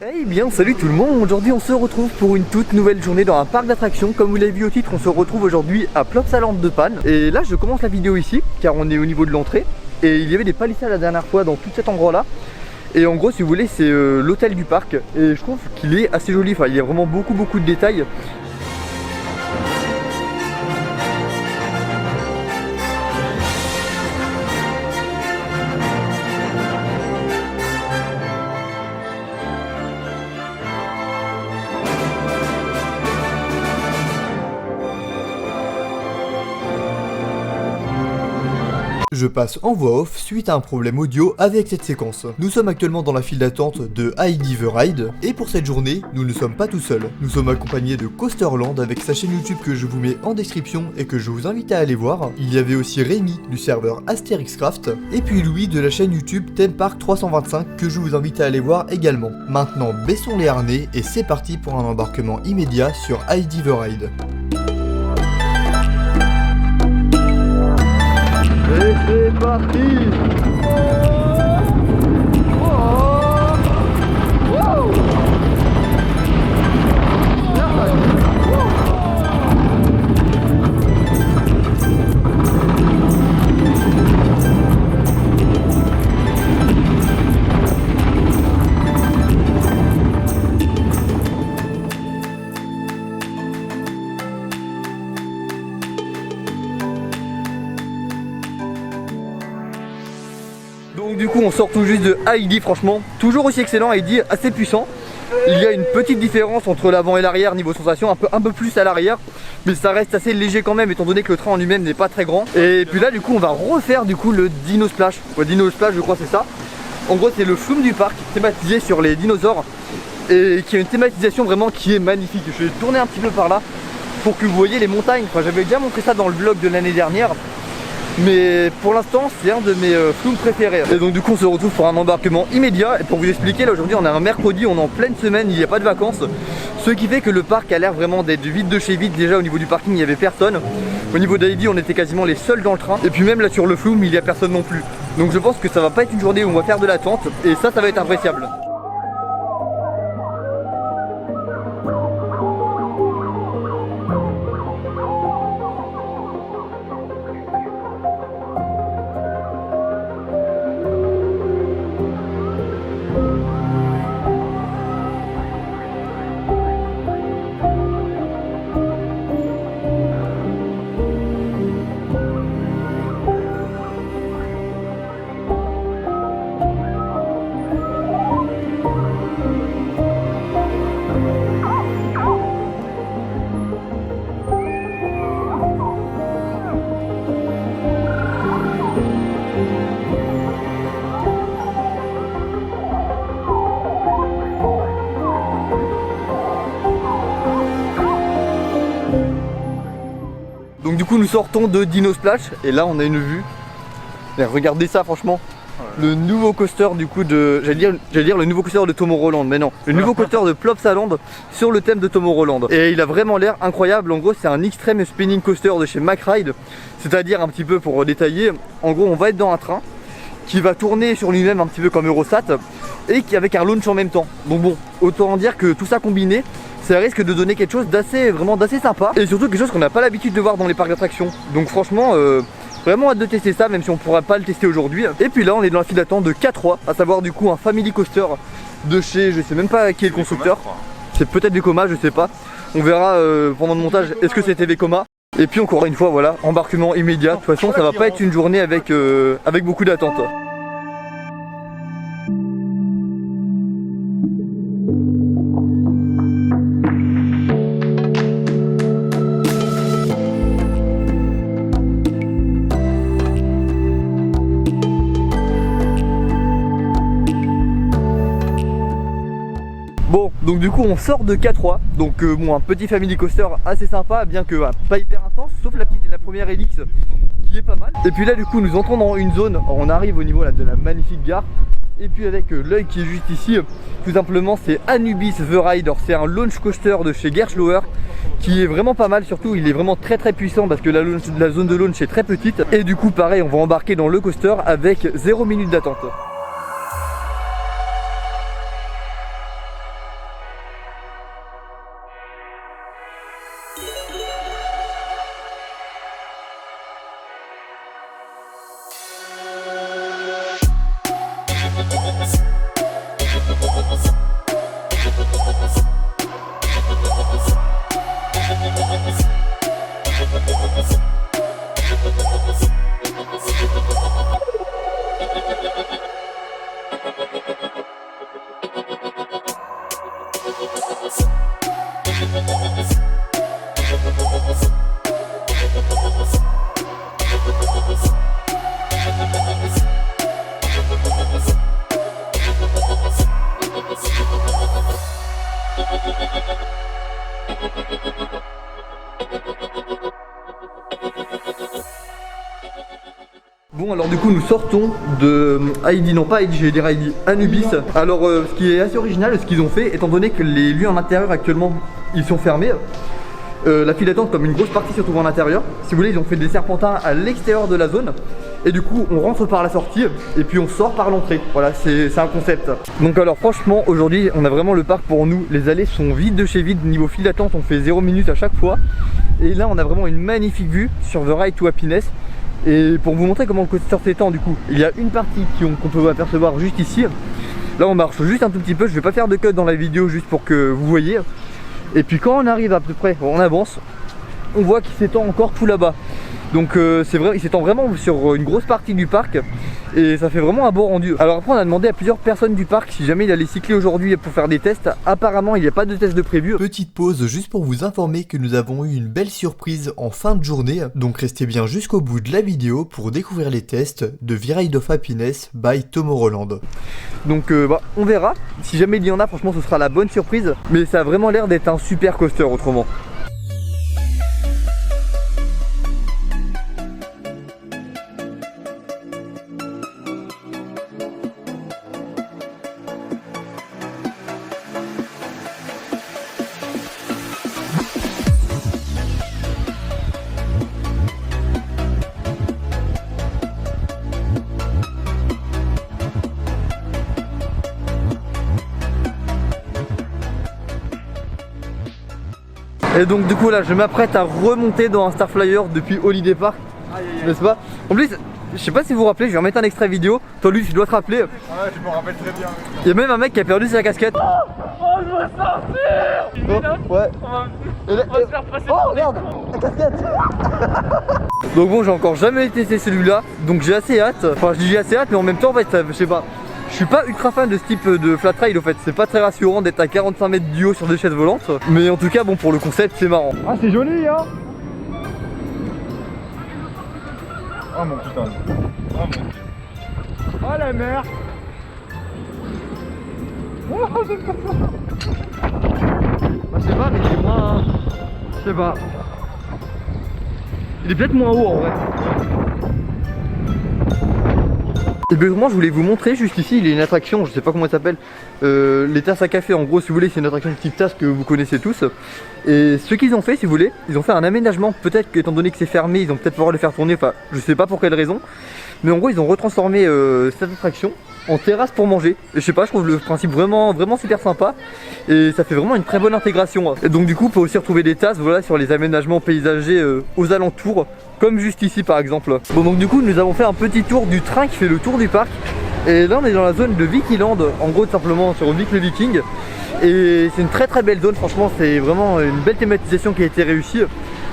Eh bien salut tout le monde, aujourd'hui on se retrouve pour une toute nouvelle journée dans un parc d'attractions. Comme vous l'avez vu au titre, on se retrouve aujourd'hui à Plopsaland de Panne. Et là je commence la vidéo ici, car on est au niveau de l'entrée. Et il y avait des palissades la dernière fois dans tout cet endroit là. Et en gros si vous voulez c'est l'hôtel du parc. Et je trouve qu'il est assez joli, enfin il y a vraiment beaucoup de détails. Je passe en voix off suite à un problème audio avec cette séquence. Nous sommes actuellement dans la file d'attente de Heidi the Ride, et pour cette journée, nous ne sommes pas tout seuls. Nous sommes accompagnés de Coasterland avec sa chaîne YouTube que je vous mets en description et que je vous invite à aller voir. Il y avait aussi Rémi du serveur Astérixcraft, et puis Louis de la chaîne YouTube Theme Park 325 que je vous invite à aller voir également. Maintenant, baissons les harnais et c'est parti pour un embarquement immédiat sur Heidi the Ride. Et c'est parti. Donc du coup on sort tout juste de Heidi, franchement toujours aussi excellent. Heidi assez puissant. Il y a une petite différence entre l'avant et l'arrière niveau sensation, un peu plus à l'arrière, mais ça reste assez léger quand même étant donné que le train en lui-même n'est pas très grand. Et puis là du coup on va refaire du coup le Dino Splash. Ouais, Dino Splash je crois c'est ça. En gros c'est le flume du parc thématisé sur les dinosaures et qui a une thématisation vraiment qui est magnifique. Je vais tourner un petit peu par là pour que vous voyez les montagnes. Enfin, j'avais déjà montré ça dans le vlog de l'année dernière, mais pour l'instant c'est un de mes flumes préférés. Et donc du coup on se retrouve pour un embarquement immédiat. Et pour vous expliquer, là aujourd'hui on est un mercredi, on est en pleine semaine, il n'y a pas de vacances. Ce qui fait que le parc a l'air vraiment d'être vide de chez vide. Déjà au niveau du parking il n'y avait personne. Au niveau d'Heidi on était quasiment les seuls dans le train. Et puis même là sur le flume il n'y a personne non plus. Donc je pense que ça va pas être une journée où on va faire de l'attente. Et ça va être appréciable. Donc du coup nous sortons de Dino Splash et là on a une vue. Et regardez ça franchement. Le nouveau coaster du coup de... J'allais dire le nouveau coaster de Tomorrowland, mais non. Le nouveau coaster de Plopsaland sur le thème de Tomorrowland. Et il a vraiment l'air incroyable. En gros c'est un extreme spinning coaster de chez MacRide. C'est-à-dire un petit peu pour détailler. En gros on va être dans un train qui va tourner sur lui-même un petit peu comme Eurosat et qui avec un launch en même temps. Donc bon, autant dire que tout ça combiné, ça risque de donner quelque chose d'assez sympa et surtout quelque chose qu'on n'a pas l'habitude de voir dans les parcs d'attractions. Donc franchement vraiment hâte de tester ça, même si on pourra pas le tester aujourd'hui. Et puis là on est dans la file d'attente de K3, à savoir du coup un family coaster de chez, je sais même pas qui est le constructeur. C'est peut-être Vekoma, je sais pas. On verra pendant le montage est-ce que c'était Vekoma. Et puis encore une fois voilà, embarquement immédiat. De toute façon ça va pas être une journée avec beaucoup d'attente. Bon, donc du coup on sort de K3, donc bon, un petit family coaster assez sympa, bien que pas hyper intense, sauf la première Helix qui est pas mal. Et puis là du coup nous entrons dans une zone, on arrive au niveau là, de la magnifique gare. Et puis avec l'œil qui est juste ici, tout simplement c'est Anubis The Ride. C'est un launch coaster de chez Gerstlauer qui est vraiment pas mal, surtout il est vraiment très puissant parce que la zone de launch est très petite. Et du coup pareil on va embarquer dans le coaster avec 0 minute d'attente. Bon, alors du coup nous sortons de Heidi, non pas Heidi, j'allais dire Heidi, Anubis. Alors ce qui est assez original, ce qu'ils ont fait, étant donné que les lieux en intérieur actuellement ils sont fermés, la file d'attente, comme une grosse partie se trouve en intérieur, si vous voulez, ils ont fait des serpentins à l'extérieur de la zone. Et du coup on rentre par la sortie et puis on sort par l'entrée. Voilà, c'est un concept. Donc alors franchement aujourd'hui on a vraiment le parc pour nous. Les allées sont vides de chez vide. Niveau file d'attente on fait 0 minutes à chaque fois. Et là on a vraiment une magnifique vue sur The Ride to Happiness. Et pour vous montrer comment le coaster s'étend, du coup, il y a une partie qu'on peut apercevoir juste ici. Là on marche juste un tout petit peu, je vais pas faire de cut dans la vidéo juste pour que vous voyez. Et puis quand on arrive à peu près, on avance, on voit qu'il s'étend encore tout là-bas. Donc c'est vrai, il s'étend vraiment sur une grosse partie du parc et ça fait vraiment un beau rendu. Alors après on a demandé à plusieurs personnes du parc si jamais il allait cycler aujourd'hui pour faire des tests. Apparemment il n'y a pas de test de prévu. Petite pause juste pour vous informer que nous avons eu une belle surprise en fin de journée, donc restez bien jusqu'au bout de la vidéo pour découvrir les tests de The Ride of Happiness by Tomorrowland. Donc on verra, si jamais il y en a, franchement ce sera la bonne surprise. Mais ça a vraiment l'air d'être un super coaster autrement. Et donc du coup là je m'apprête à remonter dans un Star Flyer depuis Holiday Park, n'est-ce pas? En plus, je sais pas si vous vous rappelez, je vais remettre un extrait vidéo. Toi lui tu dois te rappeler. Ouais, je me rappelle très bien. Il y a même un mec qui a perdu sa casquette. Oh, je veux sortir! Oh, ouais. On va se faire passer. Oh regarde, la casquette. Donc bon, j'ai encore jamais testé celui-là, donc j'ai assez hâte. Enfin je dis j'ai assez hâte, mais en même temps en fait, je sais pas. Je suis pas ultra fan de ce type de flat ride au fait, c'est pas très rassurant d'être à 45 mètres du haut sur des chaises volantes. Mais en tout cas bon, pour le concept c'est marrant. Ah, c'est joli hein. Oh mon putain. Oh mon dieu. Oh la mer. Oh j'aime pas ça. Bah, je sais pas, mais il est moins... Je sais pas. Il est peut-être moins haut en vrai. Et bien moi je voulais vous montrer juste ici, il y a une attraction, je sais pas comment elle s'appelle, les tasses à café. En gros si vous voulez c'est une attraction de type tasse que vous connaissez tous. Et ce qu'ils ont fait, si vous voulez, ils ont fait un aménagement. Peut-être qu'étant donné que c'est fermé, ils ont peut-être pouvoir le faire tourner, enfin je sais pas pour quelle raison. Mais en gros ils ont retransformé cette attraction en terrasse pour manger. Et je sais pas, je trouve le principe vraiment super sympa. Et ça fait vraiment une très bonne intégration. Et donc du coup on peut aussi retrouver des tasses, voilà, sur les aménagements paysagers aux alentours. Comme juste ici par exemple. Bon donc du coup nous avons fait un petit tour du train qui fait le tour du parc. Et là on est dans la zone de Vikiland, en gros tout simplement sur Vic le Viking. Et c'est une très belle zone, franchement c'est vraiment une belle thématisation qui a été réussie.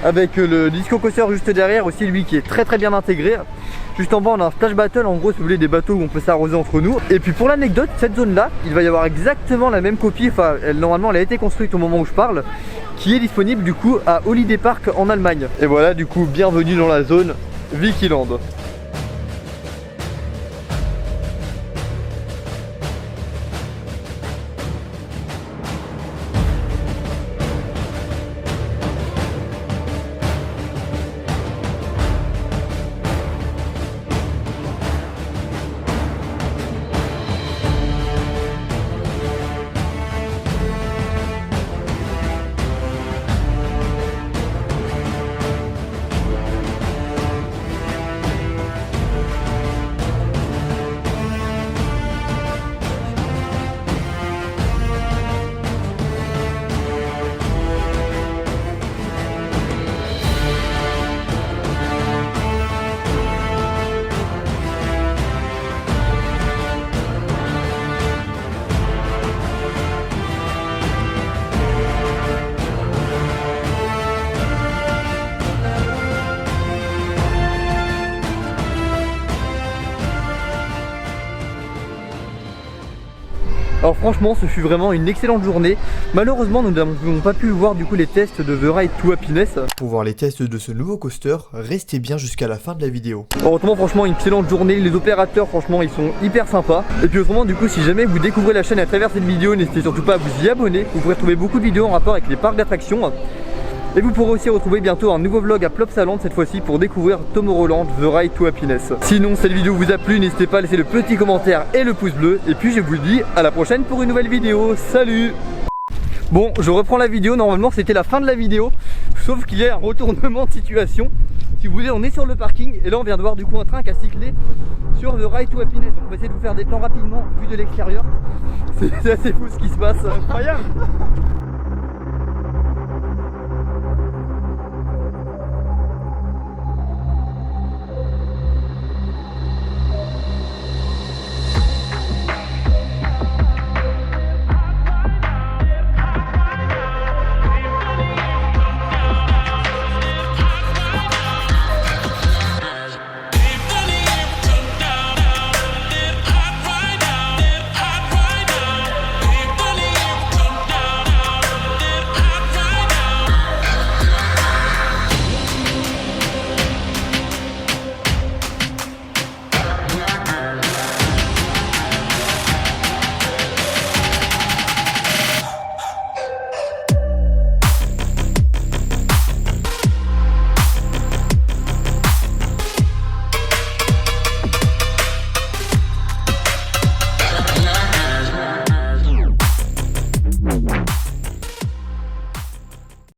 Avec le disco coaster juste derrière aussi, lui qui est très bien intégré. Juste en bas on a un splash battle, en gros si vous voulez des bateaux où on peut s'arroser entre nous. Et puis pour l'anecdote, cette zone là, il va y avoir exactement la même copie, enfin normalement elle a été construite au moment où je parle, qui est disponible du coup à Holiday Park en Allemagne. Et voilà du coup bienvenue dans la zone Vikiland. Alors franchement ce fut vraiment une excellente journée. Malheureusement nous n'avons pas pu voir du coup les tests de The Ride to Happiness. Pour voir les tests de ce nouveau coaster, restez bien jusqu'à la fin de la vidéo. Autrement franchement une excellente journée, les opérateurs franchement ils sont hyper sympas. Et puis autrement du coup si jamais vous découvrez la chaîne à travers cette vidéo, n'hésitez surtout pas à vous y abonner. Vous pourrez trouver beaucoup de vidéos en rapport avec les parcs d'attractions. Et vous pourrez aussi retrouver bientôt un nouveau vlog à Plopsaland cette fois-ci pour découvrir Tomorrowland The Ride to Happiness. Sinon cette vidéo vous a plu, n'hésitez pas à laisser le petit commentaire et le pouce bleu. Et puis je vous dis à la prochaine pour une nouvelle vidéo. Salut! Bon, je reprends la vidéo, normalement c'était la fin de la vidéo, sauf qu'il y a un retournement de situation. Si vous voulez, on est sur le parking et là on vient de voir du coup un train qui a cyclé sur The Ride to Happiness. Donc on va essayer de vous faire des plans rapidement vu de l'extérieur. C'est assez fou ce qui se passe, incroyable.